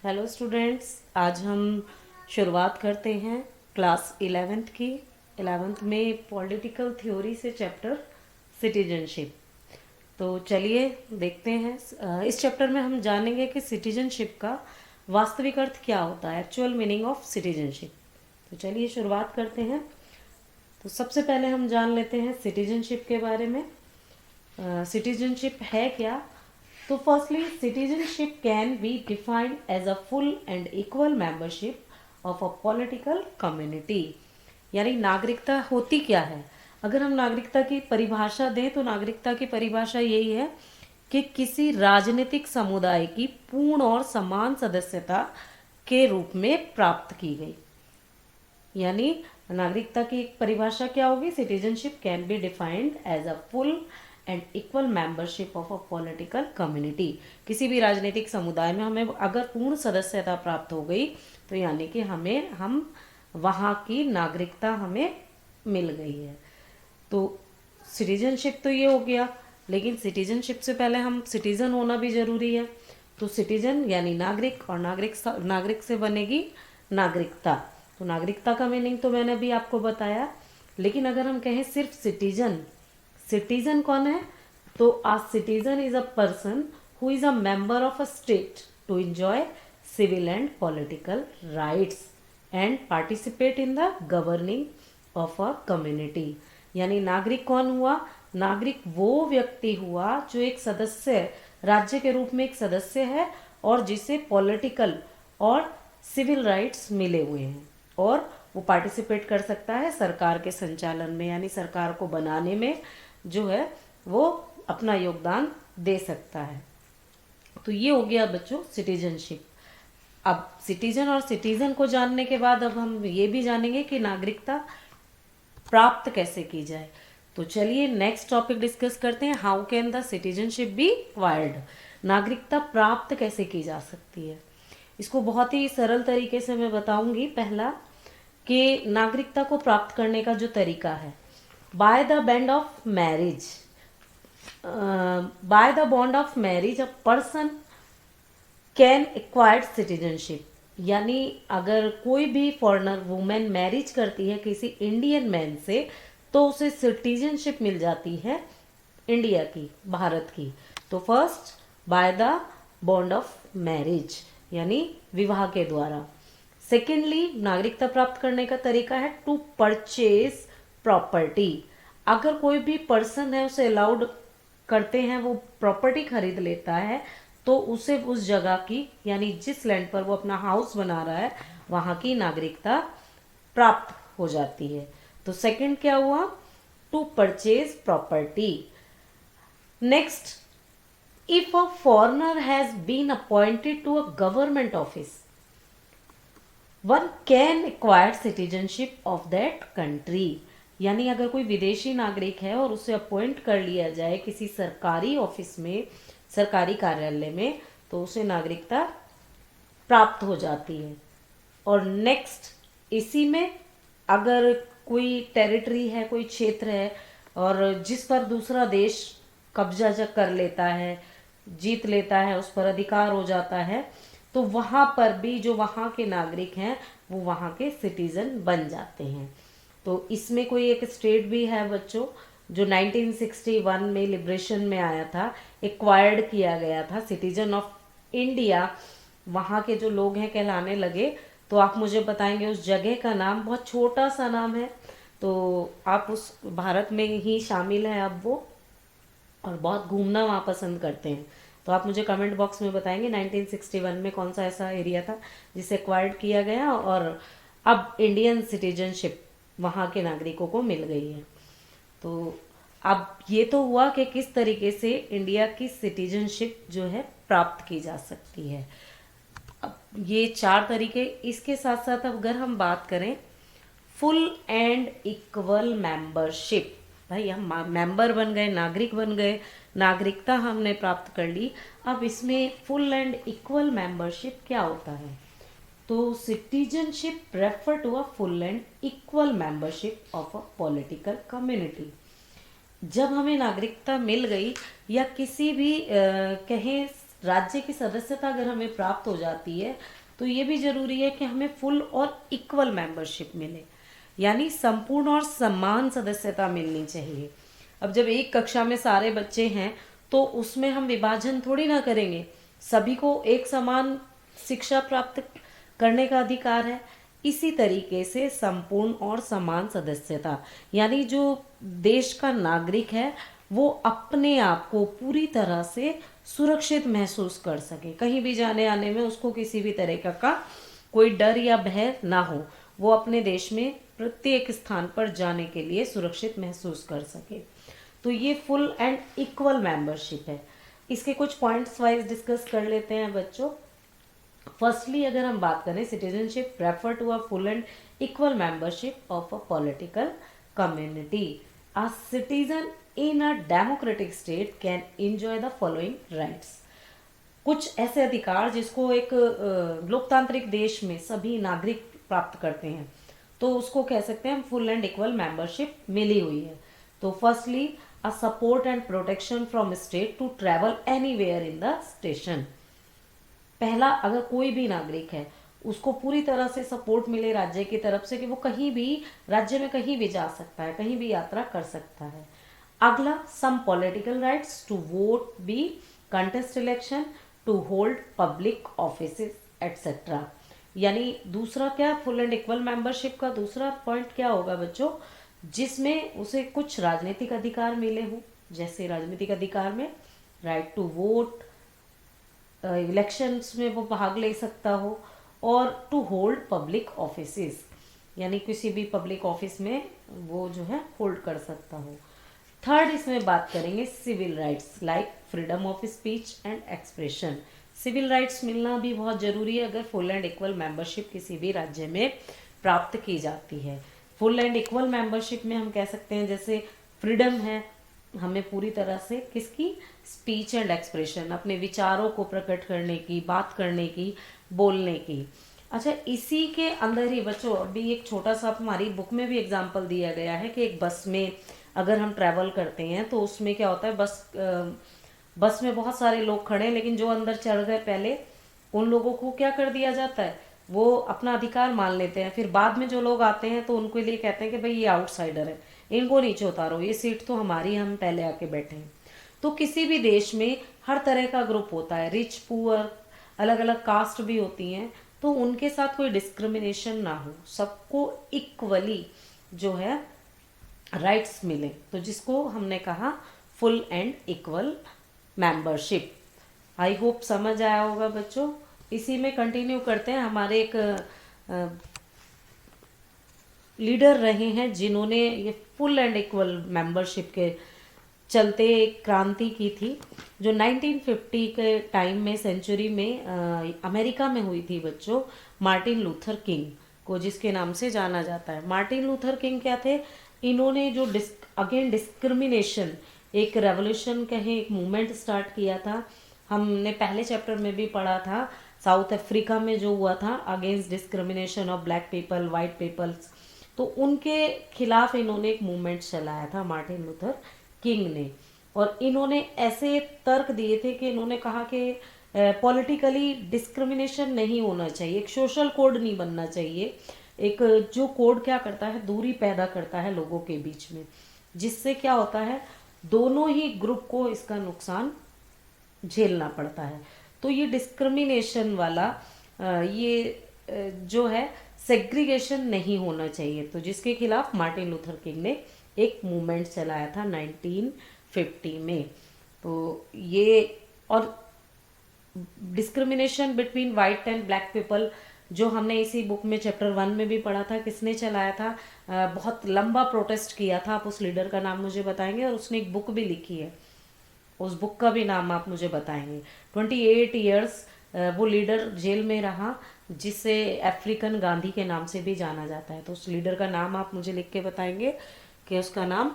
Hello students, आज हम शुरुआत करते हैं क्लास 11th की। 11th में पॉलिटिकल थ्योरी से चैप्टर सिटीजनशिप। तो चलिए देखते हैं। इस चैप्टर में हम जानेंगे कि सिटीजनशिप का वास्तविक अर्थ क्या होता है, एक्चुअल मीनिंग ऑफ सिटीजनशिप। तो चलिए शुरुआत करते हैं। तो सबसे पहले हम जान लेते हैं सिटीजनशिप के बारे में। सिटीजनशिप है क्या? तो firstly, citizenship can be defined as a full and equal membership of a political community. यानी नागरिकता होती क्या है? अगर हम नागरिकता की परिभाषा दें तो नागरिकता की परिभाषा यही है कि किसी राजनीतिक समुदाय की पूर्ण और समान सदस्यता के रूप में प्राप्त की गई। यानी नागरिकता की एक परिभाषा क्या होगी? Citizenship can be defined as a full and equal membership of a political community. किसी भी राजनीतिक समुदाय में हमें अगर पूर्ण सदस्यता प्राप्त हो गई तो यानी कि हम वहाँ की नागरिकता हमें मिल गई है। तो सिटीजनशिप तो ये हो गया, लेकिन सिटीजनशिप से पहले हम सिटीजन होना भी जरूरी है। तो सिटीजन यानी नागरिक, और नागरिक से बनेगी नागरिकता। तो नागरिकता का मीनिंग तो मैंने अभी आपको बताया। लेकिन अगर हम कहें सिर्फ सिटीजन, सिटीजन कौन है? तो uh citizen is a person who is a member of a state to enjoy civil and political rights and participate in the governing of a community. यानी नागरिक कौन हुआ? नागरिक वो व्यक्ति हुआ जो एक सदस्य, राज्य के रूप में एक सदस्य है और जिसे पॉलिटिकल और सिविल राइट्स मिले हुए हैं, और वो पार्टिसिपेट कर सकता है सरकार के संचालन में, यानी सरकार को बनाने में जो है वो अपना योगदान दे सकता है। तो ये हो गया बच्चों सिटीजनशिप। अब सिटीजन और सिटीजन को जानने के बाद अब हम ये भी जानेंगे कि नागरिकता प्राप्त कैसे की जाए। तो चलिए नेक्स्ट टॉपिक डिस्कस करते हैं, how can the citizenship B acquired. नागरिकता प्राप्त कैसे की जा सकती है? इसको बहुत ही सरल तरीके से मैं बताऊंगी। पहला, कि नागरिकता को प्राप्त करने का जो तरीका है, by the bond of marriage, by the bond of marriage a person can acquired citizenship. यानी अगर कोई भी फॉरेनर वुमेन मैरिज करती है किसी इंडियन मैन से तो उसे सिटीजनशिप मिल जाती है इंडिया की, भारत की। तो first, by the bond of marriage यानी विवाह के द्वारा। सेकेंडली, नागरिकता प्राप्त करने का तरीका है टू परचेज प्रॉपर्टी। अगर कोई भी पर्सन है उसे अलाउड करते हैं, वो प्रॉपर्टी खरीद लेता है, तो उसे उस जगह की, यानी जिस लैंड पर वो अपना हाउस बना रहा है, वहां की नागरिकता प्राप्त हो जाती है। तो सेकंड क्या हुआ? To purchase property. Next, if a foreigner has been appointed to a government office, one can acquire citizenship of that country. यानी अगर कोई विदेशी नागरिक है और उसे अपॉइंट कर लिया जाए किसी सरकारी ऑफिस में, सरकारी कार्यालय में, तो उसे नागरिकता प्राप्त हो जाती है। और नेक्स्ट, इसी में अगर कोई टेरिटरी है, कोई क्षेत्र है और जिस पर दूसरा देश कब्जा कर लेता है, जीत लेता है, उस पर अधिकार हो जाता है, तो वहां पर भी जो वहां के नागरिक हैं वो वहां के सिटीजन बन जाते हैं। तो इसमें कोई एक स्टेट भी है बच्चों जो 1961 में लिबरेशन में आया था, एक्वायर्ड किया गया था, सिटीजन ऑफ इंडिया वहाँ के जो लोग हैं कहलाने लगे। तो आप मुझे बताएंगे उस जगह का नाम, बहुत छोटा सा नाम है, तो आप उस भारत में ही शामिल है अब वो, और बहुत घूमना वहाँ पसंद करते हैं। तो आप मुझे कमेंट बॉक्स में बताएंगे 1961 में कौन सा ऐसा एरिया था जिसे एक्वायर्ड किया गया और अब इंडियन सिटीजनशिप वहाँ के नागरिकों को मिल गई है। तो अब ये तो हुआ कि किस तरीके से इंडिया की सिटीजनशिप जो है प्राप्त की जा सकती है। अब ये 4 तरीके, इसके साथ साथ अगर हम बात करें फुल एंड इक्वल मेंबरशिप, भाई हम मेंबर बन गए, नागरिक बन गए, नागरिकता हमने प्राप्त कर ली, अब इसमें फुल एंड इक्वल मेंबरशिप क्या होता है? तो citizenship refer to a full and equal membership of a political community. जब हमें नागरिकता मिल गई या किसी भी कहें राज्य की सदस्यता अगर हमें प्राप्त हो जाती है तो ये भी जरूरी है कि हमें फुल और इक्वल मेंबरशिप मिले, यानी संपूर्ण और समान सदस्यता मिलनी चाहिए। अब जब एक कक्षा में सारे बच्चे हैं तो उसमें हम विभाजन थोड़ी ना करेंगे, सभी को एक समान शिक्षा प्राप्त करने का अधिकार है। इसी तरीके से संपूर्ण और समान सदस्यता, यानी जो देश का नागरिक है वो अपने आप को पूरी तरह से सुरक्षित महसूस कर सके, कहीं भी जाने आने में उसको किसी भी तरह का कोई डर या भय ना हो, वो अपने देश में प्रत्येक स्थान पर जाने के लिए सुरक्षित महसूस कर सके। तो ये फुल एंड इक्वल मेंबरशिप है। इसके कुछ पॉइंट्स वाइज डिस्कस कर लेते हैं बच्चों। फर्स्टली अगर हम बात करें, citizenship refer to a full and equal membership of a political community. A citizen in a democratic state can enjoy the following rights. कुछ ऐसे अधिकार जिसको एक लोकतांत्रिक देश में सभी नागरिक प्राप्त करते हैं, तो उसको कह सकते हैं हम फुल एंड इक्वल मेंबरशिप मिली हुई है। तो firstly a support and protection from state to travel anywhere in the station. पहला, अगर कोई भी नागरिक है उसको पूरी तरह से सपोर्ट मिले राज्य की तरफ से कि वो कहीं भी राज्य में कहीं भी जा सकता है, कहीं भी यात्रा कर सकता है। अगला, some political rights to vote, be contest election, to hold public offices etcetera. यानी दूसरा क्या, फुल एंड इक्वल मेंबरशिप का दूसरा पॉइंट क्या होगा बच्चों, जिसमें उसे कुछ राजनीतिक अधिकार मिले हों, जैसे राजनीतिक अधिकार में राइट टू वोट, इलेक्शंस में वो भाग ले सकता हो, और टू होल्ड पब्लिक ऑफिसेस, यानी किसी भी पब्लिक ऑफिस में वो जो है होल्ड कर सकता हो। थर्ड, इसमें बात करेंगे civil rights like freedom of speech and expression. Civil rights मिलना भी बहुत जरूरी है अगर फुल एंड इक्वल मेंबरशिप किसी भी राज्य में प्राप्त की जाती है। फुल एंड इक्वल मेंबरशिप में हम कह सकते हैं जैसे फ्रीडम है हमें पूरी तरह से किसकी, स्पीच एंड एक्सप्रेशन, अपने विचारों को प्रकट करने की, बात करने की, बोलने की। अच्छा, इसी के अंदर ही बच्चों अभी एक छोटा सा हमारी बुक में भी एग्जाम्पल दिया गया है कि एक बस में अगर हम ट्रैवल करते हैं तो उसमें क्या होता है, बस में बहुत सारे लोग खड़े हैं, लेकिन जो अंदर चढ़ गए पहले उन लोगों को क्या कर दिया जाता है, वो अपना अधिकार मान लेते हैं। फिर बाद में जो लोग आते हैं तो उनके लिए कहते हैं कि भाई ये आउटसाइडर है, इनको नीचे उतारो, ये सीट तो हमारी, हम पहले आके बैठे हैं। तो किसी भी देश में हर तरह का ग्रुप होता है, रिच पुअर, अलग अलग कास्ट भी होती हैं, तो उनके साथ कोई डिस्क्रिमिनेशन ना हो, सबको इक्वली जो है राइट्स मिले, तो जिसको हमने कहा full and equal membership. I hope समझ आया होगा बच्चों। इसी में कंटिन्यू करते हैं। हमारे एक लीडर रहे हैं जिन्होंने ये फुल एंड इक्वल मेंबरशिप के चलते एक क्रांति की थी, जो 1950 के टाइम में, सेंचुरी में अमेरिका में हुई थी बच्चों, मार्टिन लूथर किंग को जिसके नाम से जाना जाता है। मार्टिन लूथर किंग क्या थे, इन्होंने जो अगेन डिस्क्रिमिनेशन, एक रेवोल्यूशन कहें, एक मूवमेंट स्टार्ट किया था। हमने पहले चैप्टर में भी पढ़ा था, साउथ अफ्रीका में जो हुआ था against discrimination of black people, white peoples, तो उनके खिलाफ इन्होंने एक मूवमेंट चलाया था मार्टिन लूथर किंग ने। और इन्होंने ऐसे तर्क दिए थे कि इन्होंने कहा कि पॉलिटिकली डिस्क्रिमिनेशन नहीं होना चाहिए, एक सोशल कोड नहीं बनना चाहिए, एक जो कोड क्या करता है, दूरी पैदा करता है लोगों के बीच में, जिससे क्या होता है, दोनों ही ग्रुप को इसका नुकसान झेलना पड़ता है। तो ये डिस्क्रिमिनेशन वाला जो है सेग्रीगेशन नहीं होना चाहिए, तो जिसके खिलाफ मार्टिन लूथर किंग ने एक मूवमेंट चलाया था 1950 में। तो ये, और discrimination between white and black people जो हमने इसी बुक में चैप्टर 1 में भी पढ़ा था, किसने चलाया था, बहुत लंबा प्रोटेस्ट किया था। आप उस लीडर का नाम मुझे बताएंगे, और उसने एक बुक भी लिखी है, उस बुक का भी नाम आप मुझे बताएंगे। 28 ईयर्स वो लीडर जेल में रहा, जिसे अफ्रीकन गांधी के नाम से भी जाना जाता है। तो उस लीडर का नाम आप मुझे लिख के बताएंगे कि उसका नाम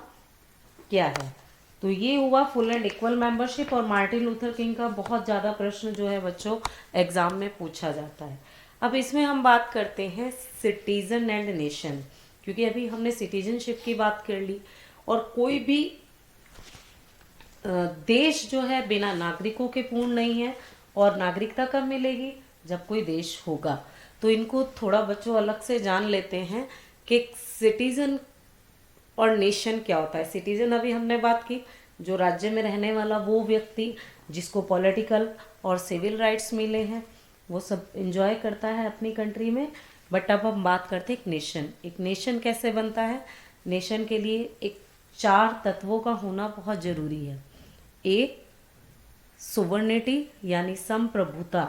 क्या है। तो ये हुआ फुल एंड इक्वल मेंबरशिप। और मार्टिन लूथर किंग का बहुत ज़्यादा प्रश्न जो है बच्चों एग्जाम में पूछा जाता है। अब इसमें हम बात करते हैं सिटीजन एंड नेशन, क्योंकि अभी हमने सिटीजनशिप की बात कर ली, और कोई भी देश जो है बिना नागरिकों के पूर्ण नहीं है, और नागरिकता कब मिलेगी? जब कोई देश होगा। तो इनको थोड़ा बच्चों अलग से जान लेते हैं कि सिटीजन और नेशन क्या होता है। सिटीजन अभी हमने बात की, जो राज्य में रहने वाला वो व्यक्ति जिसको पॉलिटिकल और सिविल राइट्स मिले हैं, वो सब एंजॉय करता है अपनी कंट्री में। बट अब हम बात करते हैं एक नेशन। एक नेशन कैसे बनता है? नेशन के लिए एक 4 तत्वों का होना बहुत ज़रूरी है। एक, सोवर्निटी यानी संप्रभुता।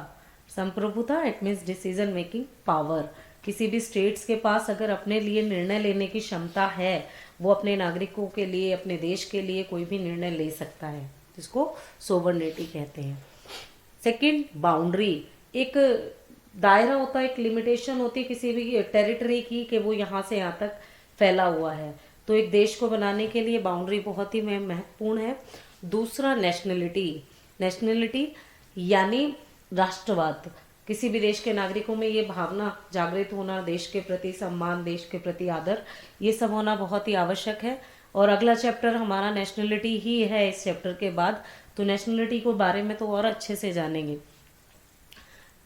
संप्रभुता it means decision making power. किसी भी स्टेट्स के पास अगर अपने लिए निर्णय लेने की क्षमता है, वो अपने नागरिकों के लिए, अपने देश के लिए कोई भी निर्णय ले सकता है, जिसको सोवर्निटी कहते हैं। Second, boundary. एक दायरा होता है, एक लिमिटेशन होती है किसी भी टेरिटरी की कि वो यहाँ से यहाँ तक फैला हुआ है। तो एक देश को बनाने के लिए बाउंड्री बहुत ही महत्वपूर्ण है। दूसरा, नेशनलिटी। नेशनलिटी यानी राष्ट्रवाद। किसी भी देश के नागरिकों में ये भावना जागृत होना, देश के प्रति सम्मान, देश के प्रति आदर, ये सब होना बहुत ही आवश्यक है। और अगला चैप्टर हमारा नेशनलिटी ही है इस चैप्टर के बाद, तो नेशनलिटी के बारे में तो और अच्छे से जानेंगे।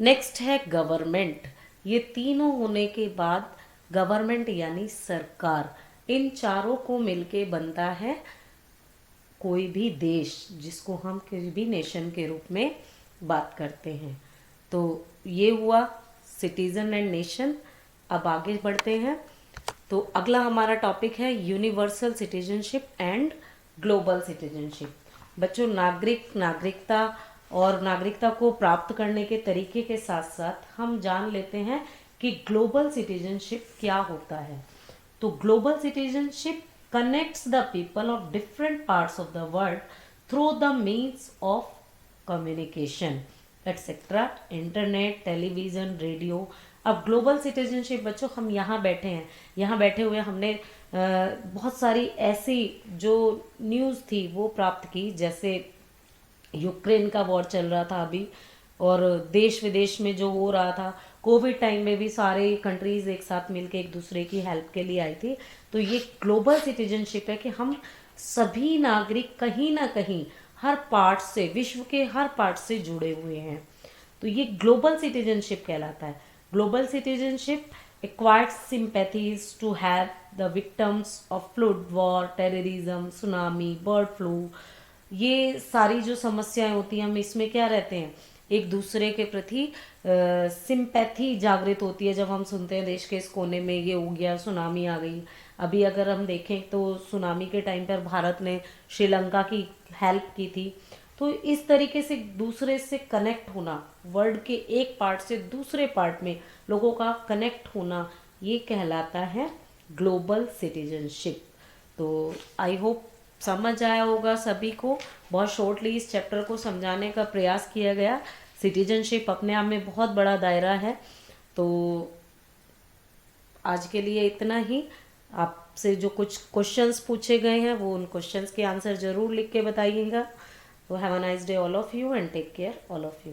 नेक्स्ट है गवर्नमेंट। ये तीनों होने के बाद गवर्नमेंट यानी सरकार। इन चारों को मिलके बनता है कोई भी देश, जिसको हम किसी भी नेशन के रूप में बात करते हैं। तो ये हुआ सिटीजन एंड नेशन। अब आगे बढ़ते हैं। तो अगला हमारा टॉपिक है universal citizenship and global citizenship. बच्चों, नागरिकता और नागरिकता को प्राप्त करने के तरीके के साथ साथ हम जान लेते हैं कि ग्लोबल सिटीजनशिप क्या होता है। तो global citizenship connects the people of different parts of the world through the means of communication etc. Internet, television, radio. अब ग्लोबल सिटीजनशिप बच्चों, हम यहाँ बैठे हैं, यहाँ बैठे हुए हमने बहुत सारी ऐसी जो न्यूज़ थी वो प्राप्त की, जैसे यूक्रेन का वॉर चल रहा था अभी, और देश विदेश में जो हो रहा था। कोविड टाइम में भी सारे कंट्रीज़ एक साथ मिलके एक दूसरे की हेल्प के लिए आई थी। तो ये ग्लोबल सिटीजनशिप है कि हम सभी नागरिक कहीं ना कहीं हर पार्ट से, विश्व के हर पार्ट से जुड़े हुए हैं। तो ये ग्लोबल सिटीजनशिप कहलाता है। Global citizenship acquired sympathies to have the victims of flood, war, terrorism, tsunami, bird flu. ये सारी जो समस्याएं होती हैं, हम इसमें क्या रहते हैं, एक दूसरे के प्रति सिंपैथी जागृत होती है जब हम सुनते हैं देश के इस कोने में ये हो गया, सुनामी आ गई। अभी अगर हम देखें तो सुनामी के टाइम पर भारत ने श्रीलंका की हेल्प की थी। तो इस तरीके से दूसरे से कनेक्ट होना, वर्ल्ड के एक पार्ट से दूसरे पार्ट में लोगों का कनेक्ट होना, ये कहलाता है ग्लोबल सिटीजनशिप। तो आई होप समझ आया होगा सभी को। बहुत शॉर्टली इस चैप्टर को समझाने का प्रयास किया गया। सिटीजनशिप अपने आप में बहुत बड़ा दायरा है। तो आज के लिए इतना ही। आपसे जो कुछ क्वेश्चंस पूछे गए हैं वो उन क्वेश्चंस के आंसर ज़रूर लिख के बताइएगा। तो have a nice day all of you and take care all of you.